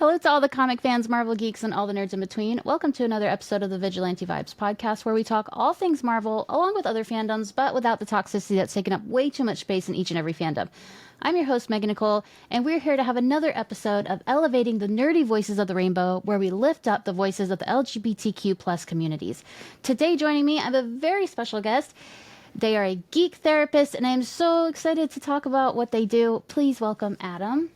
Hello to all the comic fans, Marvel geeks, and all the nerds in between. Welcome to another episode of the Vigilante Vibes podcast, where we talk all things Marvel, along with other fandoms, but without the toxicity that's taken up way too much space in each and every fandom. I'm your host, Megan Nicole, and we're here to have another episode of Elevating the Nerdy Voices of the Rainbow, where we lift up the voices of the LGBTQ plus communities. Today, joining me, I have a very special guest. They are a geek therapist, and I'm so excited to talk about what they do. Please welcome Adam.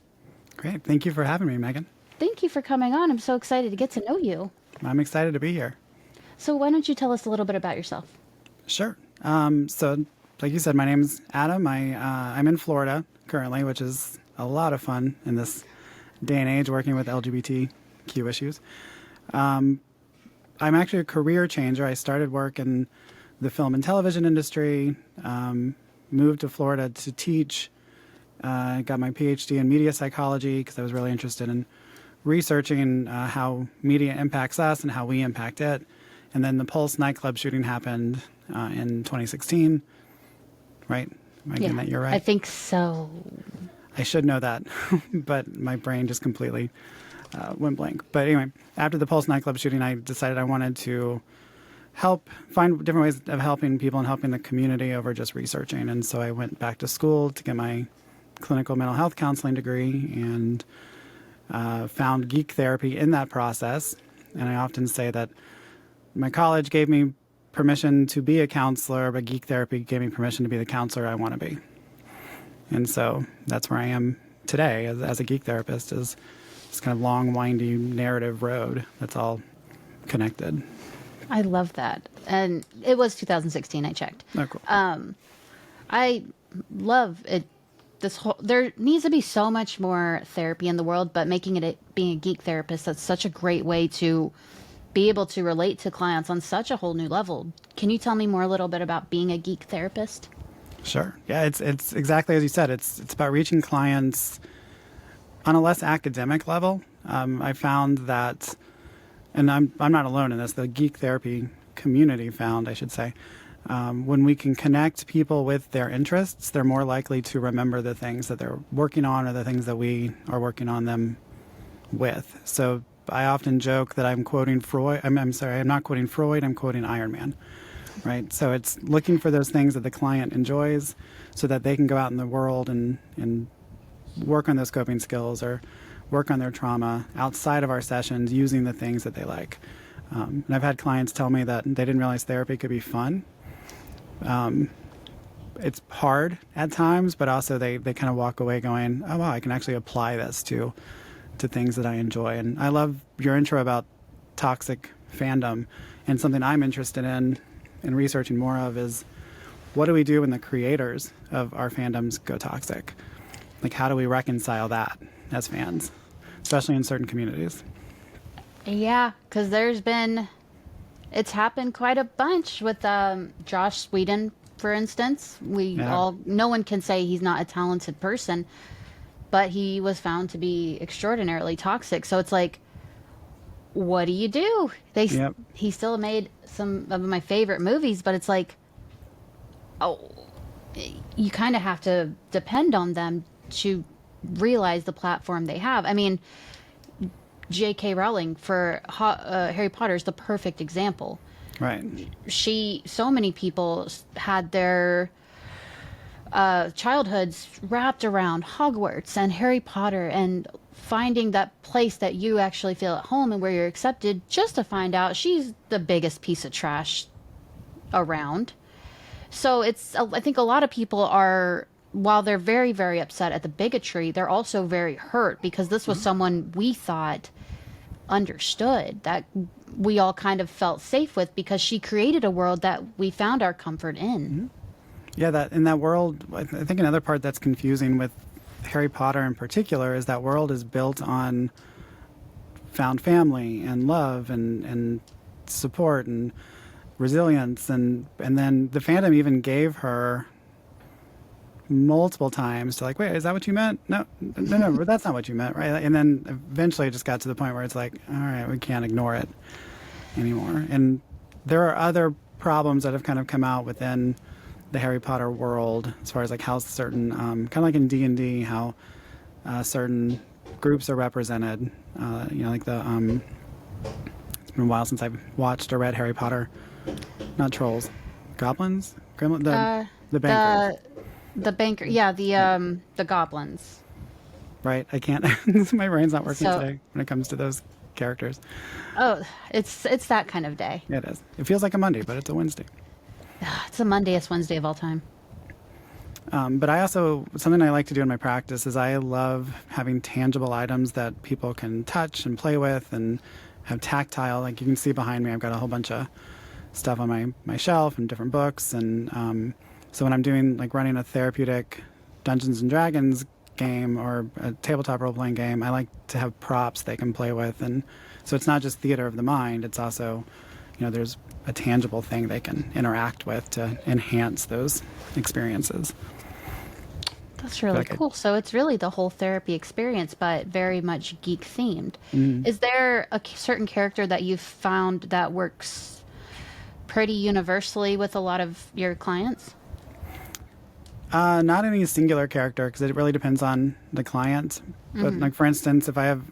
Great. Thank you for having me, Megan. Thank you for coming on. I'm so excited to get to know you. I'm excited to be here. So why don't you tell us a little bit about yourself? Sure. So, like you said, my name's Adam. I'm in Florida currently, which is a lot of fun in this day and age working with LGBTQ issues. I'm actually a career changer. I started work in the film and television industry, moved to Florida to teach, got my PhD in media psychology because I was really interested in researching how media impacts us and how we impact it. And then the Pulse nightclub shooting happened in 2016, right? Am I getting that you're right? I think so. I should know that, but my brain just completely went blank. But anyway, after the Pulse nightclub shooting, I decided I wanted to help find different ways of helping people and helping the community over just researching. And so I went back to school to get my clinical mental health counseling degree and found geek therapy in that process. And I often say that my college gave me permission to be a counselor, but geek therapy gave me permission to be the counselor I want to be. And so that's where I am today as a geek therapist, is this kind of long, windy narrative road that's all connected. I love that. And it was 2016, I checked. Oh, cool. I love it. There needs to be so much more therapy in the world, but being a geek therapist, that's such a great way to be able to relate to clients on such a whole new level. Can you tell me more a little bit about being a geek therapist? Sure. Yeah, it's exactly as you said. It's about reaching clients on a less academic level. I found that, and I'm not alone in this, the geek therapy community found, I should say, when we can connect people with their interests, they're more likely to remember the things that they're working on or the things that we are working on them with. So I often joke that I'm quoting Freud. I'm sorry, I'm not quoting Freud, I'm quoting Iron Man, right? So it's looking for those things that the client enjoys so that they can go out in the world and work on those coping skills or work on their trauma outside of our sessions using the things that they like. And I've had clients tell me that they didn't realize therapy could be fun. It's hard at times, but also they kind of walk away going, oh, wow, I can actually apply this to things that I enjoy. And I love your intro about toxic fandom, and something I'm interested in researching more of is, what do we do when the creators of our fandoms go toxic? Like, how do we reconcile that as fans, especially in certain communities? Yeah, because it's happened quite a bunch with Josh Whedon, for instance. No one can say he's not a talented person, but he was found to be extraordinarily toxic. So it's like, what do you do? He still made some of my favorite movies, but it's like, oh, you kind of have to depend on them to realize the platform they have. I mean, J.K. Rowling for Harry Potter is the perfect example. Right. So many people had their childhoods wrapped around Hogwarts and Harry Potter, and finding that place that you actually feel at home and where you're accepted, just to find out she's the biggest piece of trash around. So I think a lot of people are, while they're very, very upset at the bigotry, they're also very hurt because this was someone we thought understood, that we all kind of felt safe with, because she created a world that we found our comfort in. Mm-hmm. Yeah, that in that world, I think another part that's confusing with Harry Potter in particular is that world is built on found family and love and support and resilience, and then the fandom even gave her multiple times to, like, wait, is that what you meant? No, but that's not what you meant, right? And then eventually it just got to the point where it's like, all right, we can't ignore it anymore. And there are other problems that have kind of come out within the Harry Potter world, as far as like how certain, kind of like in D&D, how certain groups are represented. Like it's been a while since I've watched or read Harry Potter. Not trolls, goblins, the bankers. The banker, yeah, the goblins. Right? I can't. My brain's not working So, today when it comes to those characters. oh, it's that kind of day. It is. It feels like a Monday, but it's a Wednesday. It's the Mondayest Wednesday of all time. But I also, something I like to do in my practice is I love having tangible items that people can touch and play with and have tactile. Like you can see behind me, I've got a whole bunch of stuff on my shelf and different books. And so when I'm doing, like running a therapeutic Dungeons and Dragons game or a tabletop role-playing game, I like to have props they can play with. And so it's not just theater of the mind, it's also, there's a tangible thing they can interact with to enhance those experiences. That's really cool. So it's really the whole therapy experience, but very much geek themed. Is there a certain character that you've found that works pretty universally with a lot of your clients? Not any singular character, because it really depends on the client. But like for instance, if I have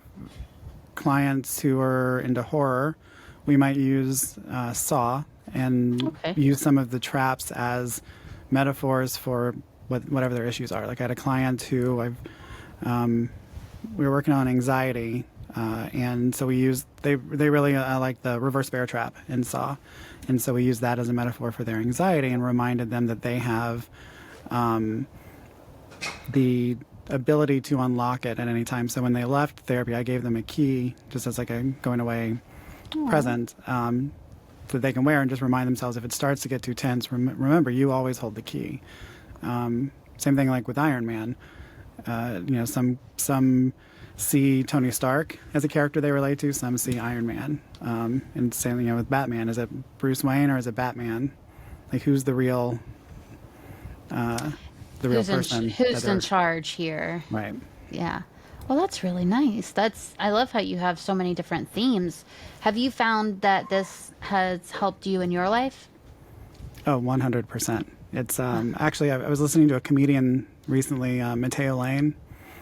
clients who are into horror, we might use Saw and use some of the traps as metaphors for whatever their issues are. Like I had a client who we were working on anxiety, and so they really like the reverse bear trap in Saw, and so we used that as a metaphor for their anxiety and reminded them that they have the ability to unlock it at any time. So when they left therapy, I gave them a key just as like a going away present that they can wear and just remind themselves if it starts to get too tense, remember you always hold the key. Same thing like with Iron Man. Some see Tony Stark as a character they relate to, some see Iron Man. And same with Batman. Is it Bruce Wayne or is it Batman? Like who's the real person? Who's in charge here? Right. Yeah. Well, that's really nice. I love how you have so many different themes. Have you found that this has helped you in your life? Oh, 100%. It's actually, I was listening to a comedian recently, Mateo Lane,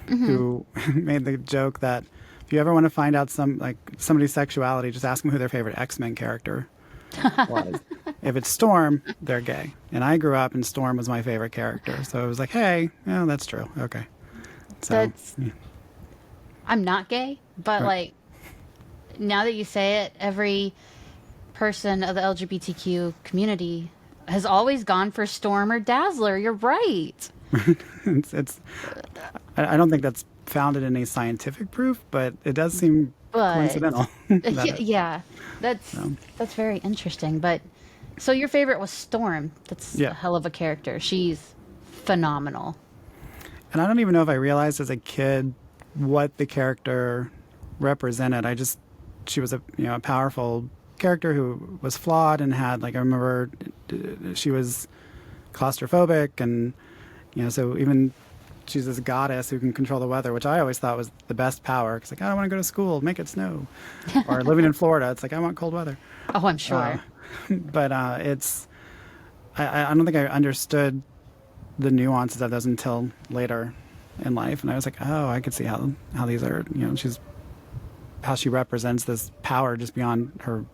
who made the joke that if you ever want to find out somebody's sexuality, just ask them who their favorite X-Men character was. If it's Storm, they're gay. And I grew up and Storm was my favorite character. So it was like, hey, yeah, that's true. Okay. So, I'm not gay, but like now that you say it, every person of the LGBTQ community has always gone for Storm or Dazzler. You're right. I don't think that's founded in any scientific proof, but it does seem coincidental. Yeah, that's very interesting. But so your favorite was Storm. That's a hell of a character. She's phenomenal. And I don't even know if I realized as a kid what the character represented. She was a powerful character who was flawed and had, like, I remember she was claustrophobic and so even she's this goddess who can control the weather, which I always thought was the best power, because like I don't want to go to school, make it snow. Or living in Florida, it's like I want cold weather. Oh, I'm sure. But it's I don't think I understood the nuances of those until later in life, and I was like, oh, I could see how these are, how she represents this power just beyond her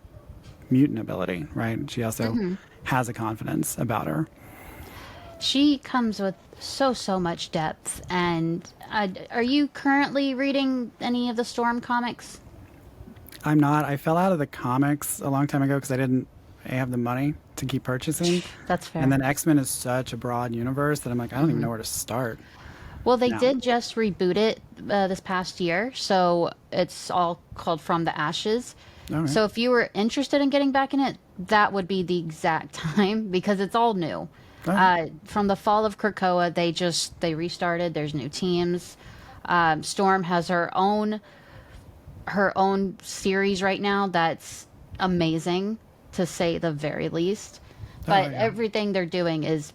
mutant ability, right? She also has a confidence about her. She comes with so much depth. And are you currently reading any of the Storm comics? I'm not. I fell out of the comics a long time ago because I didn't have the money to keep purchasing. That's fair. And then X-Men is such a broad universe that I'm like, I don't even know where to start. Well, they did just reboot it this past year, so it's all called From the Ashes. Right. So if you were interested in getting back in it, that would be the exact time because it's all new. From the fall of Krakoa, they restarted. There's new teams. Storm has her own series right now that's amazing, to say the very least. But everything they're doing is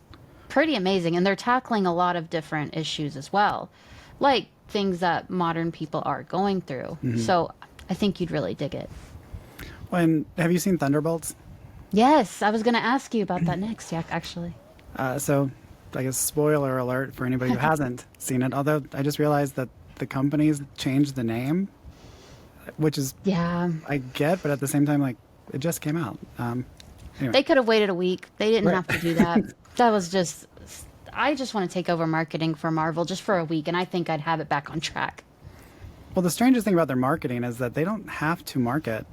pretty amazing, and they're tackling a lot of different issues as well, like things that modern people are going through. So I think you'd really dig it. Well, and have you seen Thunderbolts? Yes, I was going to ask you about that next, actually. So I guess spoiler alert for anybody who hasn't seen it, although I just realized that the companies changed the name, which is Yeah. I get, but at the same time, like it just came out. Anyway, They could have waited a week. They didn't right. have to do that. That was just, I just want to take over marketing for Marvel just for a week, and I think I'd have it back on track. Well, the strangest thing about their marketing is that they don't have to market.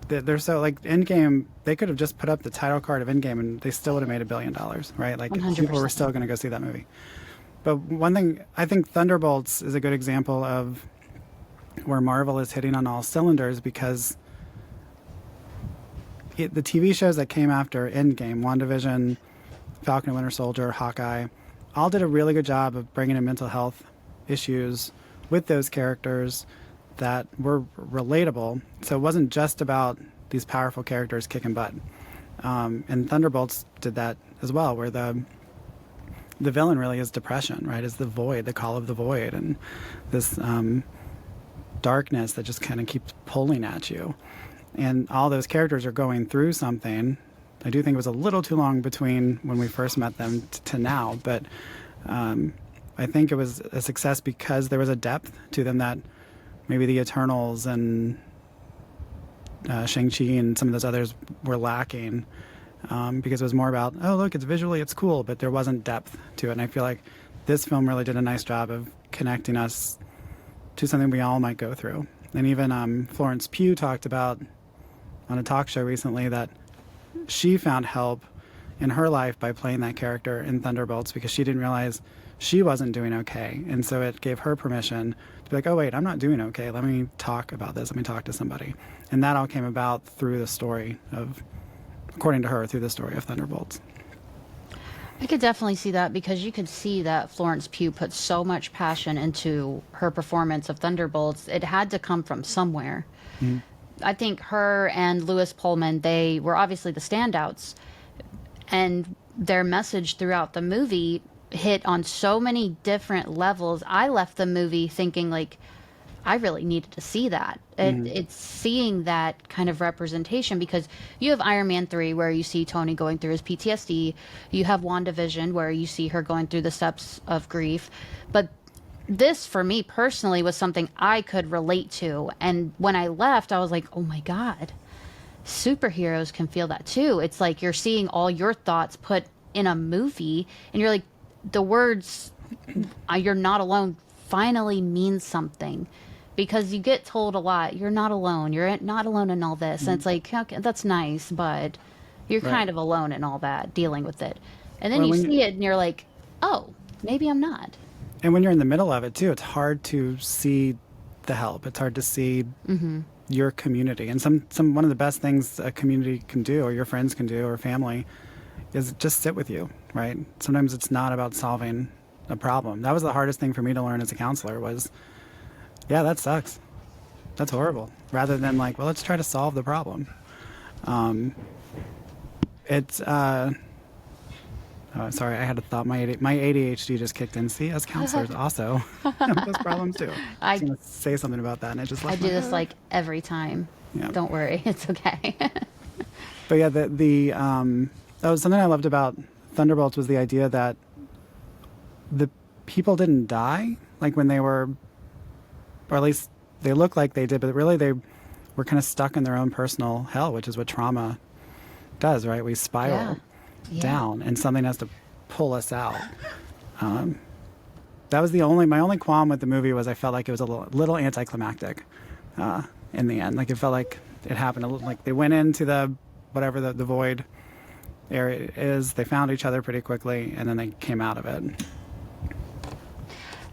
They're so like Endgame. They could have just put up the title card of Endgame, and they still would have made $1 billion, right? Like people were 100%. still going to go see that movie. But one thing I think Thunderbolts is a good example of where Marvel is hitting on all cylinders because the TV shows that came after Endgame, WandaVision, Falcon and Winter Soldier, Hawkeye, all did a really good job of bringing in mental health issues with those characters that were relatable. So it wasn't just about these powerful characters kicking butt. And Thunderbolts did that as well, where the villain really is depression, right? Is the void, the call of the void, and this darkness that just kind of keeps pulling at you. And all those characters are going through something. I do think it was a little too long between when we first met them to now, but I think it was a success because there was a depth to them that maybe the Eternals and Shang-Chi and some of those others were lacking, because it was more about, oh, look, it's cool, but there wasn't depth to it. And I feel like this film really did a nice job of connecting us to something we all might go through. And even Florence Pugh talked about on a talk show recently that she found help in her life by playing that character in Thunderbolts because she didn't realize she wasn't doing okay. And so it gave her permission to be like, oh, wait, I'm not doing okay. Let me talk about this. Let me talk to somebody. And that all came about through the story of, according to her, through the story of Thunderbolts. I could definitely see that because you could see that Florence Pugh put so much passion into her performance of Thunderbolts. It had to come from somewhere. Mm-hmm. I think her and Lewis Pullman, they were obviously the standouts, and their message throughout the movie hit on so many different levels. I left the movie thinking, like, I really needed to see that. It's seeing that kind of representation because you have Iron Man 3 where you see Tony going through his PTSD. You have WandaVision where you see her going through the steps of grief. But this, for me personally, was something I could relate to. And when I left, I was like, oh my God, superheroes can feel that too. It's like you're seeing all your thoughts put in a movie and you're like, the words, you're not alone, finally means something. Because you get told a lot, you're not alone. You're not alone in all this. And it's like, okay, that's nice, but you're kind of alone in all that, dealing with it. And then you see it and you're like, oh, maybe I'm not. And when you're in the middle of it, too, it's hard to see the help. It's hard to see your community. And one of the best things a community can do, or your friends can do, or family, is just sit with you, right? Sometimes it's not about solving a problem. That was the hardest thing for me to learn as a counselor was, yeah, that sucks. That's horrible. Rather than like, well, let's try to solve the problem. Oh, sorry, I had a thought. My ADHD just kicked in. See, as counselors also have those problems too. I was going to say something about that, and it just left I do this like every time. Yeah. Don't worry, it's okay. But yeah, that was something I loved about Thunderbolts was the idea that the people didn't die, like when they were, or at least they looked like they did, but really they were kind of stuck in their own personal hell, which is what trauma does, right? We spiral down, and something has to pull us out. That was my only qualm with the movie was I felt like it was a little anticlimactic in the end. Like it felt like it happened, like they went into the whatever the void area is, they found each other pretty quickly, and then they came out of it.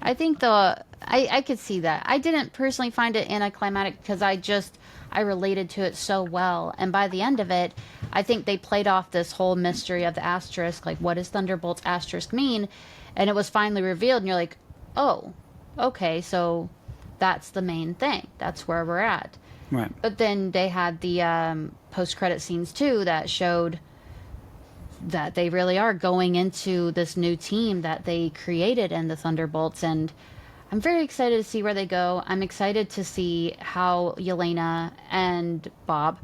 I think I could see that. I didn't personally find it anticlimactic because I related to it so well. And by the end of it, I think they played off this whole mystery of the asterisk, like what does Thunderbolt's asterisk mean? And it was finally revealed and you're like, oh, okay, so that's the main thing. That's where we're at. Right. But then they had the post-credit scenes too that showed that they really are going into this new team that they created in the Thunderbolts, and I'm very excited to see where they go. I'm excited to see how Yelena and Bob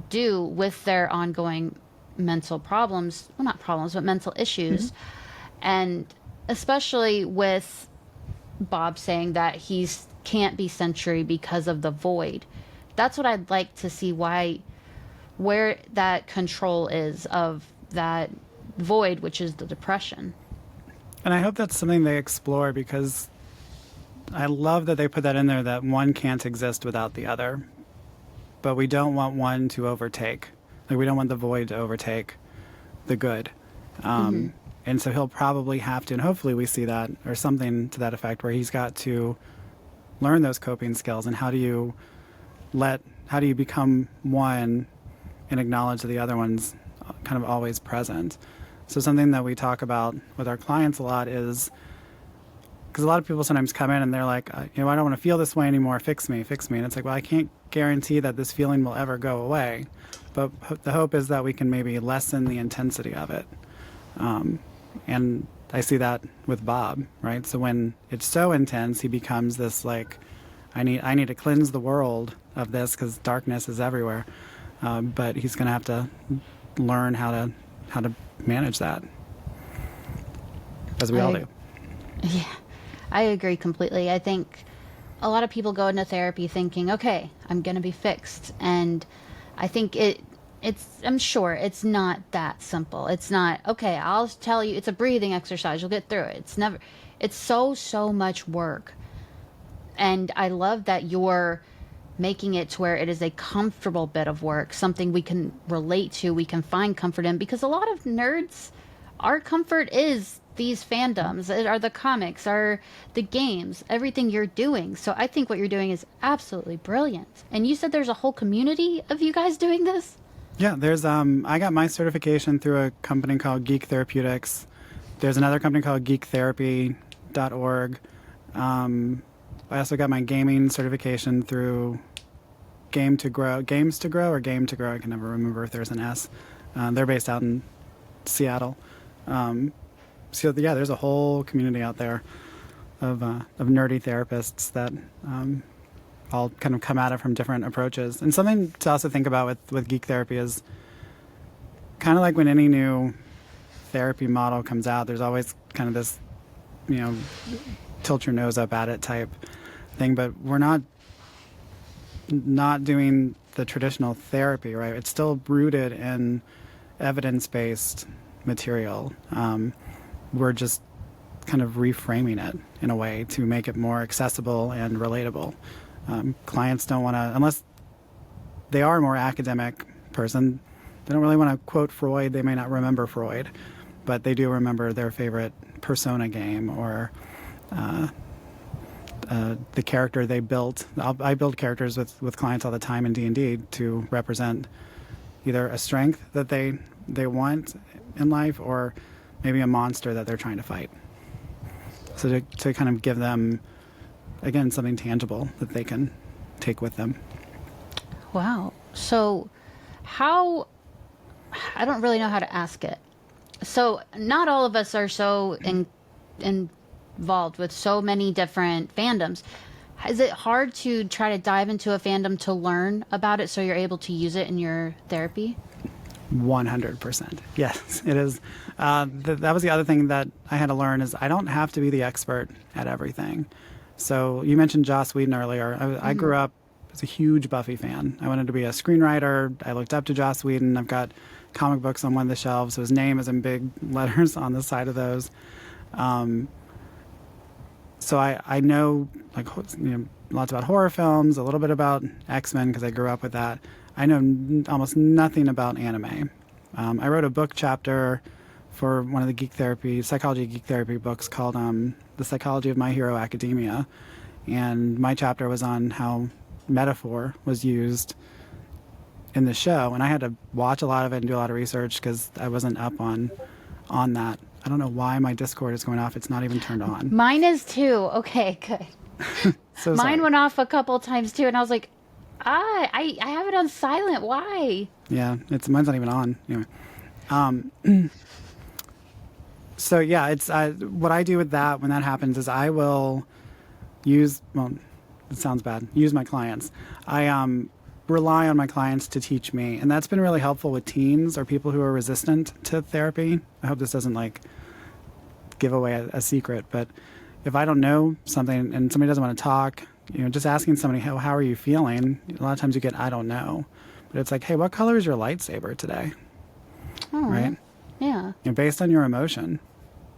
do with their ongoing mental problems. Well, not problems, but mental issues. And especially with Bob saying that he's can't be Sentry because of the void. That's what I'd like to see, where that control is of that void, which is the depression. And I hope that's something they explore, because I love that they put that in there, that one can't exist without the other. But we don't want one to overtake. Like, we don't want the void to overtake the good. And so he'll probably have to, and hopefully we see that, or something to that effect, where he's got to learn those coping skills. And how do you become one and acknowledge that the other one's kind of always present. So something that we talk about with our clients a lot is, because a lot of people sometimes come in and they're like, I don't want to feel this way anymore, fix me. And it's like, well, I can't guarantee that this feeling will ever go away. But the hope is that we can maybe lessen the intensity of it. And I see that with Bob, right? So when it's so intense, he becomes this like, I need to cleanse the world of this because darkness is everywhere. But he's going to have to learn how to manage that, as we all do. Yeah, I agree completely. I think a lot of people go into therapy thinking, okay, I'm going to be fixed. And I think I'm sure it's not that simple. It's not, okay, I'll tell you, it's a breathing exercise. You'll get through it. It's so much work. And I love that you're making it to where it is a comfortable bit of work, something we can relate to, we can find comfort in, because a lot of nerds, our comfort is these fandoms, are the comics, are the games, everything you're doing. So I think what you're doing is absolutely brilliant. And you said there's a whole community of you guys doing this? Yeah, there's I got my certification through a company called Geek Therapeutics. There's another company called geektherapy.org. I also got my gaming certification through Games to Grow, I can never remember if there's an S. They're based out in Seattle. So yeah, there's a whole community out there of nerdy therapists that all kind of come at it from different approaches. And something to also think about with geek therapy is kind of like when any new therapy model comes out, there's always kind of this, tilt your nose up at it type thing, but we're not doing the traditional therapy, right? It's still rooted in evidence-based material. We're just kind of reframing it in a way to make it more accessible and relatable. Clients don't want to, unless they are a more academic person, they don't really want to quote Freud. They may not remember Freud, but they do remember their favorite Persona game or the character they built. I build characters with clients all the time in D&D to represent either a strength that they want in life, or maybe a monster that they're trying to fight. So to kind of give them, again, something tangible that they can take with them. Wow. So I don't really know how to ask it. So not all of us are so involved with so many different fandoms. Is it hard to try to dive into a fandom to learn about it so you're able to use it in your therapy? 100%. Yes, it is. That was the other thing that I had to learn, is I don't have to be the expert at everything. So you mentioned Joss Whedon earlier. I grew up as a huge Buffy fan. I wanted to be a screenwriter. I looked up to Joss Whedon. I've got comic books on one of the shelves, so his name is in big letters on the side of those. So I know lots about horror films, a little bit about X-Men because I grew up with that. I know almost nothing about anime. I wrote a book chapter for one of the psychology geek therapy books called The Psychology of My Hero Academia. And my chapter was on how metaphor was used in the show. And I had to watch a lot of it and do a lot of research because I wasn't up on that. I don't know why my Discord is going off. It's not even turned on. Mine is too. Okay, good. So Mine went off a couple times too, and I was like, I have it on silent. Why? Yeah, mine's not even on. Anyway. So yeah, it's what I do with that when that happens is I will use my clients. I rely on my clients to teach me, and that's been really helpful with teens or people who are resistant to therapy. I hope this doesn't give away a secret, but if I don't know something and somebody doesn't want to talk, just asking somebody, how are you feeling? A lot of times you get, I don't know. But it's like, hey, what color is your lightsaber today? Oh, Right? yeah. Based on your emotion.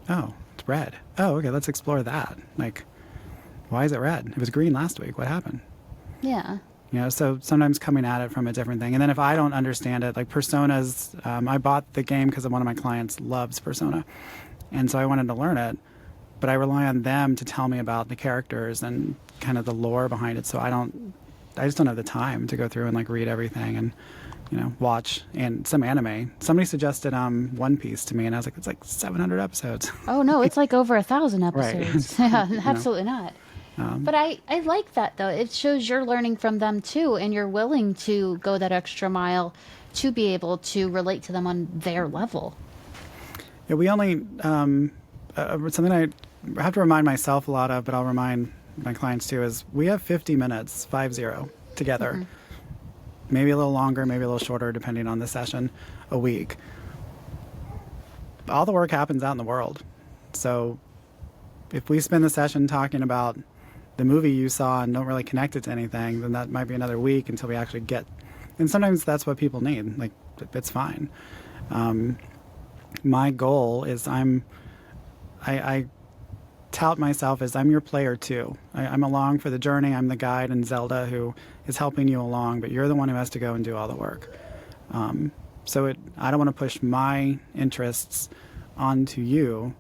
Oh, it's red. Oh, okay, let's explore that. Like, why is it red? It was green last week. What happened? Yeah. So sometimes coming at it from a different thing. And then if I don't understand it, like Personas, I bought the game because one of my clients loves Persona. And so I wanted to learn it. But I rely on them to tell me about the characters and kind of the lore behind it. So I just don't have the time to go through and like read everything and, watch and some anime. Somebody suggested One Piece to me, and I was like, it's like 700 episodes. Oh no, it's like over 1,000 Right. episodes. Yeah, absolutely not. But I like that though. It shows you're learning from them too, and you're willing to go that extra mile to be able to relate to them on their level. Yeah, we only something I have to remind myself a lot of, but I'll remind my clients too, is we have 50 minutes, 50, together. Maybe a little longer, maybe a little shorter, depending on the session, a week. All the work happens out in the world. So if we spend the session talking about the movie you saw and don't really connect it to anything, then that might be another week until we actually get. And sometimes that's what people need. Like, it's fine. My goal is I tout myself as I'm your player too. I'm along for the journey. I'm the guide and Zelda who is helping you along, but you're the one who has to go and do all the work. So I don't want to push my interests onto you.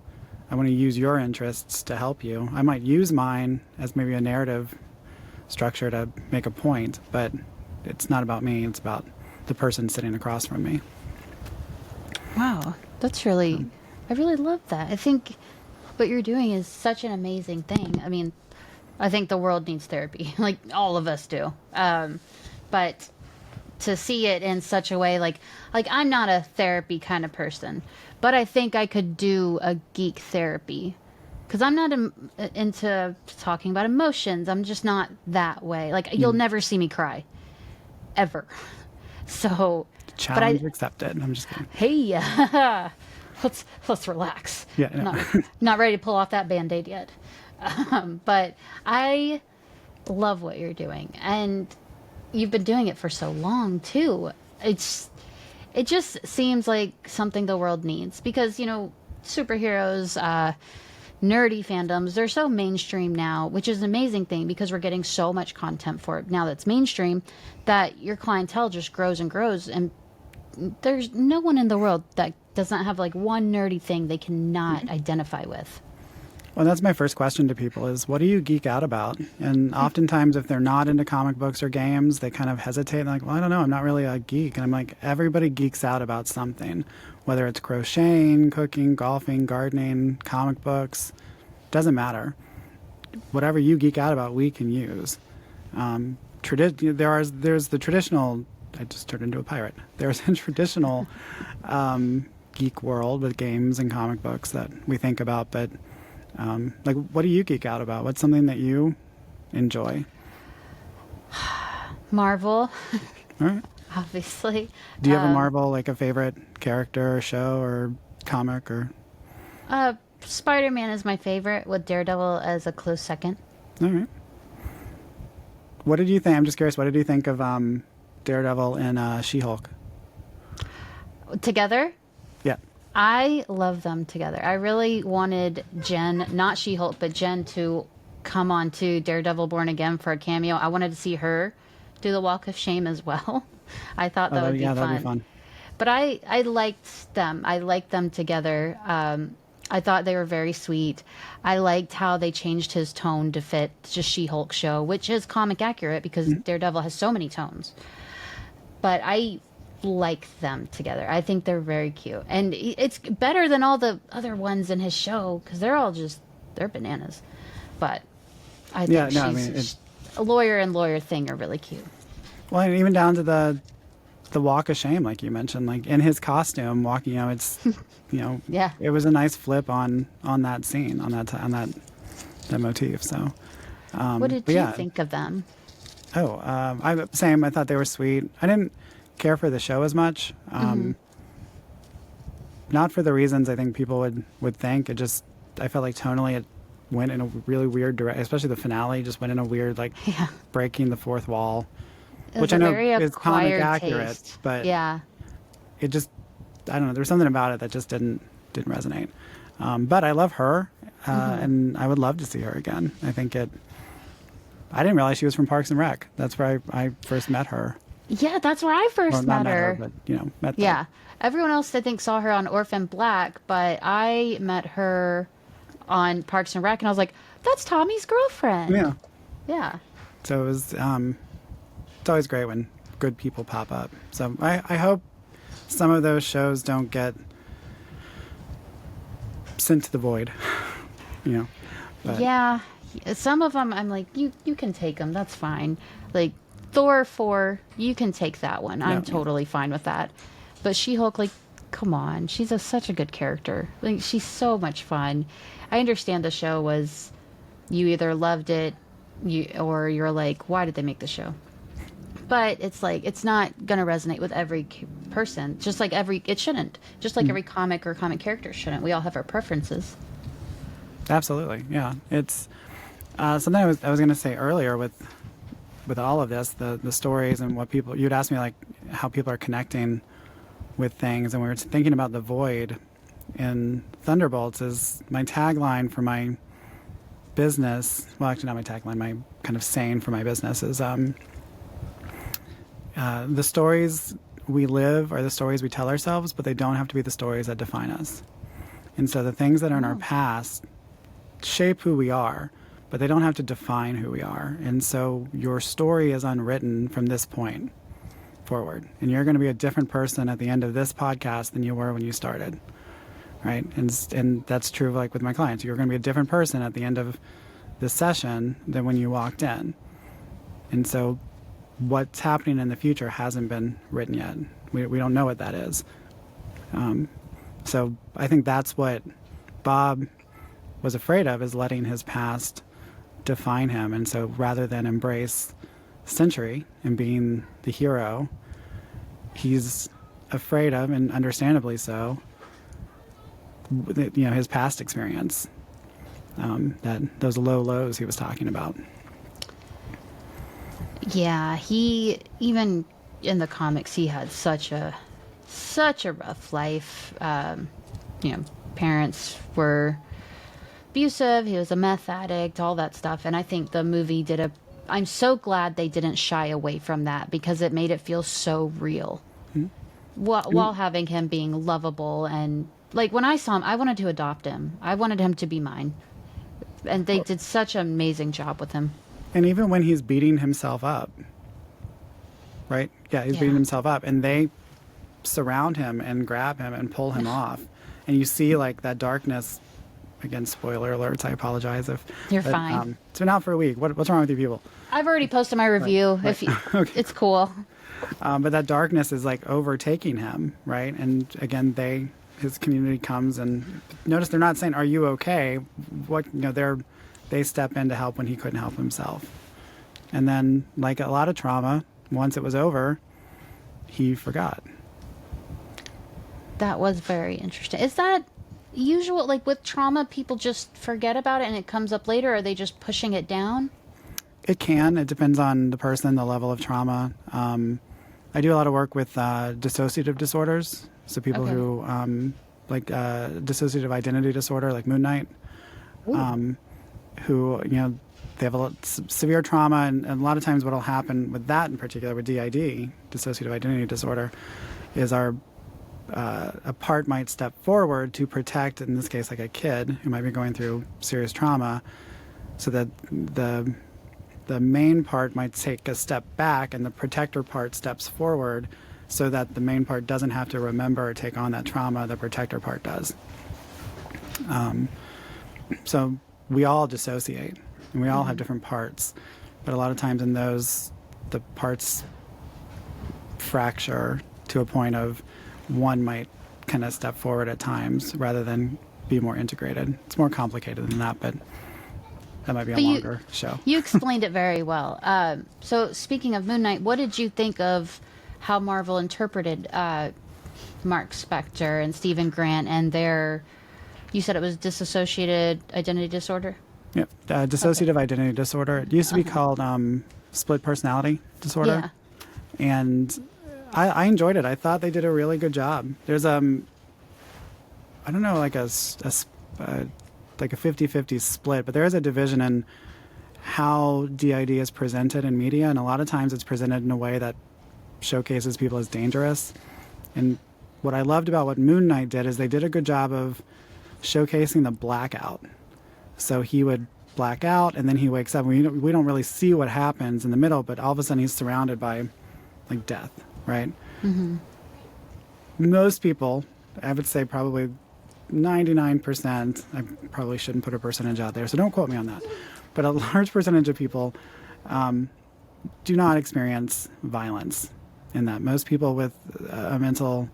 I want to use your interests to help you. I might use mine as maybe a narrative structure to make a point, but it's not about me. It's about the person sitting across from me. Wow, that's really, I really love that. I think what you're doing is such an amazing thing. I mean, I think the world needs therapy, like all of us do. But to see it in such a way, like I'm not a therapy kind of person, but I think I could do a geek therapy because I'm not into talking about emotions. I'm just not that way. Like you'll never see me cry, ever. So, Challenge accepted. I'm just kidding. Hey, let's relax. Yeah, I know. Not ready to pull off that Band-Aid yet. But I love what you're doing, and you've been doing it for so long too. It just seems like something the world needs because superheroes, nerdy fandoms, they're so mainstream now, which is an amazing thing because we're getting so much content for it now that's mainstream that your clientele just grows and grows, and there's no one in the world that doesn't have like one nerdy thing they cannot identify with. Well, that's my first question to people is, what do you geek out about? And oftentimes if they're not into comic books or games, they kind of hesitate and like, well, I don't know, I'm not really a geek. And I'm like, everybody geeks out about something, whether it's crocheting, cooking, golfing, gardening, comic books, doesn't matter. Whatever you geek out about, we can use. There's the traditional, I just turned into a pirate. There's a traditional geek world with games and comic books that we think about, but like, what do you geek out about? What's something that you enjoy? Marvel, All right. obviously. Do you have a Marvel, like a favorite character or show or comic or? Spider-Man is my favorite, with Daredevil as a close second. All right. What did you think? I'm just curious. What did you think of Daredevil and She-Hulk? Together? Yeah. I love them together. I really wanted Jen, not She-Hulk, but Jen to come on to Daredevil Born Again for a cameo. I wanted to see her do the Walk of Shame as well. I thought that would be fun. That'd be fun. But I liked them. I liked them together. I thought they were very sweet. I liked how they changed his tone to fit just She-Hulk show, which is comic accurate because Daredevil has so many tones. But I like them together. I think they're very cute. And it's better than all the other ones in his show because they're bananas. But I think a lawyer and lawyer thing are really cute. Well, and even down to the Walk of Shame, like you mentioned, like in his costume, walking, it's, Yeah. it was a nice flip on that scene, on that motif. So, What did you think of them? I thought they were sweet. I didn't care for the show as much. Not for the reasons I think people would think. I felt like tonally went in a really weird direction, especially the finale just went in a weird, like, Yeah. breaking the fourth wall, It which was I a know very is comic acquired accurate, taste. but Yeah. it just, I don't know, there's something about it that just didn't resonate. But I love her, and I would love to see her again. I didn't realize she was from Parks and Rec. That's where I first met her. Yeah, that's where I Well, first not met met her, her. but, met Yeah. Everyone else, I think, saw her on Orphan Black, but I met her on Parks and Rec, and I was like, that's Tommy's girlfriend. yeah. Yeah. So it was, it's always great when good people pop up. So I hope some of those shows don't get sent to the void, But Yeah. Some of them, I'm like, you can take them. That's fine. Like, Thor 4, you can take that one. I'm Yeah. totally fine with that. But She-Hulk, like, come on. She's such a good character. Like, she's so much fun. I understand the show was, you either loved it, or you're like, why did they make the show? But it's like, it's not going to resonate with every person. Just like it shouldn't. Just like every comic or comic character shouldn't. We all have our preferences. Absolutely, yeah. It's something I was going to say earlier with all of this, the stories and what people, you'd ask me like how people are connecting with things, and we were thinking about the void in Thunderbolts. Is my tagline for my business, well, actually not my tagline, my kind of saying for my business is the stories we live are the stories we tell ourselves, but they don't have to be the stories that define us. And so the things that are in our past shape who we are, but they don't have to define who we are. And so your story is unwritten from this point forward. And you're going to be a different person at the end of this podcast than you were when you started. Right? And that's true like with my clients. You're going to be a different person at the end of this session than when you walked in. And so what's happening in the future hasn't been written yet. We don't know what that is. So I think that's what Bob was afraid of, is letting his past define him. And so rather than embrace Century and being the hero, he's afraid of, and understandably so, his past experience, that those low lows he was talking about. Yeah, he, even in the comics, he had such a rough life. Parents were abusive. He was a meth addict, all that stuff. And I think the movie I'm so glad they didn't shy away from that, because it made it feel so real. Mm-hmm. While having him being lovable, and like when I saw him, I wanted to adopt him. I wanted him to be mine. And they did such an amazing job with him. And even when he's beating himself up, right? Yeah, he's beating himself up, and they surround him and grab him and pull him off. And you see like that darkness. Again, spoiler alerts. I apologize if You're fine. It's been out for a week. What's wrong with you people? I've already posted my review. Right. If you, Okay. It's cool. But that darkness is like overtaking him, right? And again, his community comes, and notice they're not saying, "Are you okay?" They step in to help when he couldn't help himself. And then, like a lot of trauma, once it was over, he forgot. That was very interesting. Is that usual? Like with trauma, people just forget about it and it comes up later? Or are they just pushing it down? It can. It depends on the person, the level of trauma. I do a lot of work with dissociative disorders. So people who, dissociative identity disorder, like Moon Knight, who, they have severe trauma. And a lot of times what will happen with that in particular, with DID, dissociative identity disorder, is a part might step forward to protect, in this case, like a kid who might be going through serious trauma, so that the main part might take a step back and the protector part steps forward, so that the main part doesn't have to remember or take on that trauma, the protector part does. So we all dissociate, and we all have different parts, but a lot of times in those, the parts fracture to a point of one might kind of step forward at times rather than be more integrated. It's more complicated than that, but that might be a longer show. You explained it very well. So speaking of Moon Knight, what did you think of how Marvel interpreted Mark Spector and Stephen Grant and you said it was dissociated identity disorder? Yep. Dissociative identity disorder. It used to be called split personality disorder. Yeah. And I enjoyed it. I thought they did a really good job. There's I don't know, like like a 50-50 split, but there is a division in how DID is presented in media, and a lot of times it's presented in a way that showcases people as dangerous. And what I loved about what Moon Knight did is they did a good job of showcasing the blackout. So he would black out, and then he wakes up. We don't really see what happens in the middle, but all of a sudden he's surrounded by like death, right? Mm-hmm. Most people, I would say probably 99%, I probably shouldn't put a percentage out there, so don't quote me on that, but a large percentage of people do not experience violence in that. Most people with a mental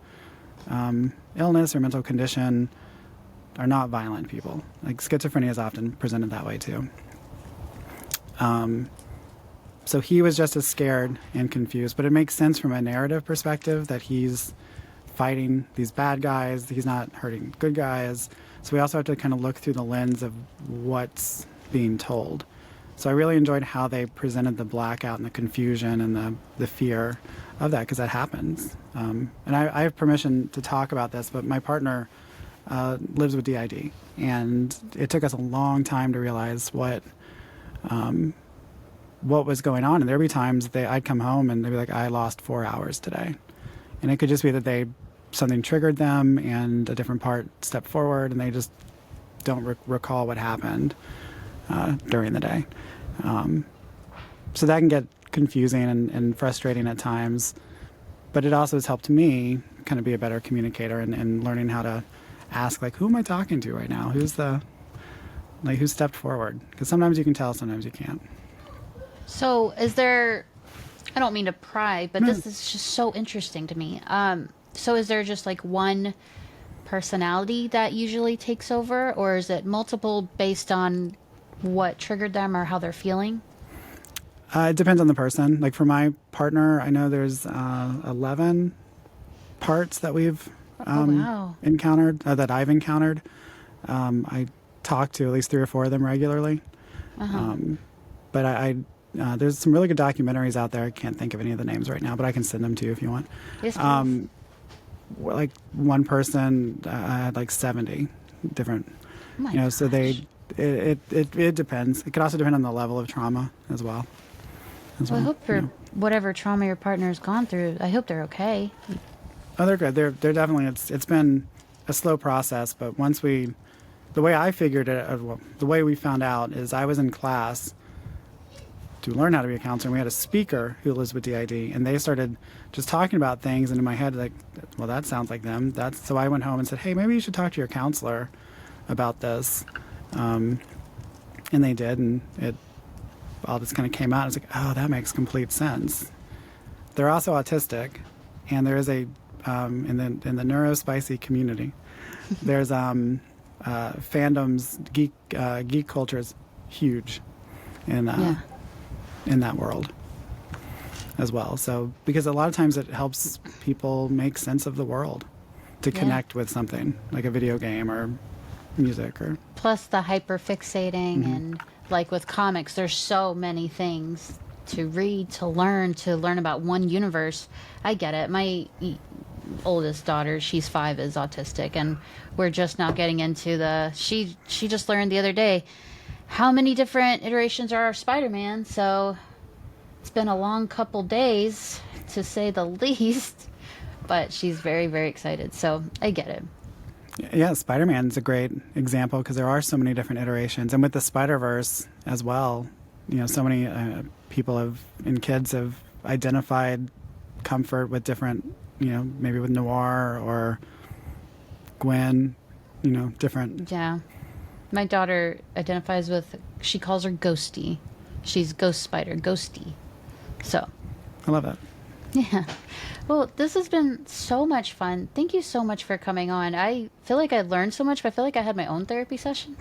illness or mental condition are not violent people. Like schizophrenia is often presented that way too. So he was just as scared and confused, but it makes sense from a narrative perspective that he's fighting these bad guys, he's not hurting good guys. So we also have to kind of look through the lens of what's being told. So I really enjoyed how they presented the blackout and the confusion and the fear of that, because that happens. And I have permission to talk about this, but my partner lives with DID, and it took us a long time to realize what was going on. And there'd be times I'd come home and they'd be like, I lost 4 hours today. And it could just be that something triggered them and a different part stepped forward and they just don't recall what happened during the day. So that can get confusing and frustrating at times, but it also has helped me kind of be a better communicator and learning how to ask, like, who am I talking to right now? Who stepped forward? Because sometimes you can tell, sometimes you can't. So is there, I don't mean to pry, but this is just so interesting to me. So is there just like one personality that usually takes over, or is it multiple based on what triggered them or how they're feeling? It depends on the person. Like for my partner, I know there's 11 parts that we've encountered, that I've encountered. I talk to at least 3 or 4 of them regularly. But there's some really good documentaries out there. I can't think of any of the names right now, but I can send them to you if you want. Yes, please. Like one person had like 70 different, Oh my so it depends. It could also depend on the level of trauma as well. Well, I hope for whatever trauma your partner's gone through, I hope they're okay. Oh, they're good. They're definitely, it's been a slow process, but the way I figured it, the way we found out is I was in class to learn how to be a counselor, and we had a speaker who lives with DID, and they started just talking about things, and in my head, like, well, that sounds like them. So I went home and said, hey, maybe you should talk to your counselor about this. And they did, and it all just kind of came out. It's like, oh, that makes complete sense. They're also autistic, and there is a in the neurospicy community, there's fandoms. Geek culture is huge in that world as well. So because a lot of times it helps people make sense of the world, to connect with something like a video game or music, or plus the hyperfixating and like with comics, there's so many things to read, to learn about one universe. I get it. My oldest daughter, she's 5, is autistic, and we're just now getting into she just learned the other day how many different iterations are of Spider-Man. So it's been a long couple days, to say the least, but she's very, very excited. So I get it. Yeah, Spider-Man's a great example because there are so many different iterations. And with the Spider-Verse as well, so many people and kids have identified comfort with different, maybe with Noir or Gwen, different. Yeah. My daughter identifies with, she calls her Ghosty. She's Ghost Spider, Ghosty. So. I love that. Yeah. Well, this has been so much fun. Thank you so much for coming on. I feel like I learned so much, but I feel like I had my own therapy session.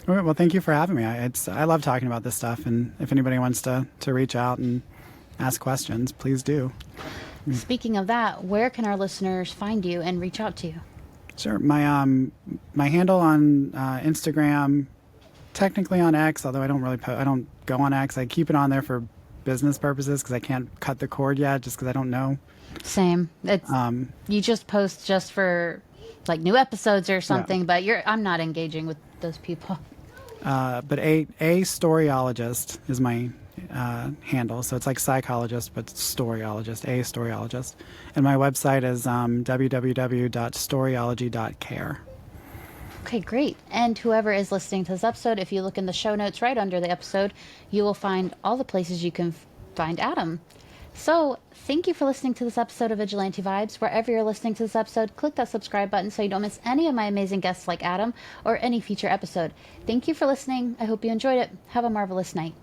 All right, well, thank you for having me. I love talking about this stuff, and if anybody wants to reach out and ask questions, please do. Speaking of that, where can our listeners find you and reach out to you? Sure. My handle on Instagram technically on X, although I don't really I don't go on X. I keep it on there for business purposes because I can't cut the cord yet, just because I don't know. Same. It's you just post just for like new episodes or something, but I'm not engaging with those people. But a storyologist is my handle, so it's like psychologist but storyologist, a storyologist, and my website is www.storyology.care. Okay, great. And whoever is listening to this episode, if you look in the show notes right under the episode, you will find all the places you can find Adam. So thank you for listening to this episode of Vigilante Vibes. Wherever you're listening to this episode, click that subscribe button so you don't miss any of my amazing guests like Adam or any future episode. Thank you for listening. I hope you enjoyed it. Have a marvelous night.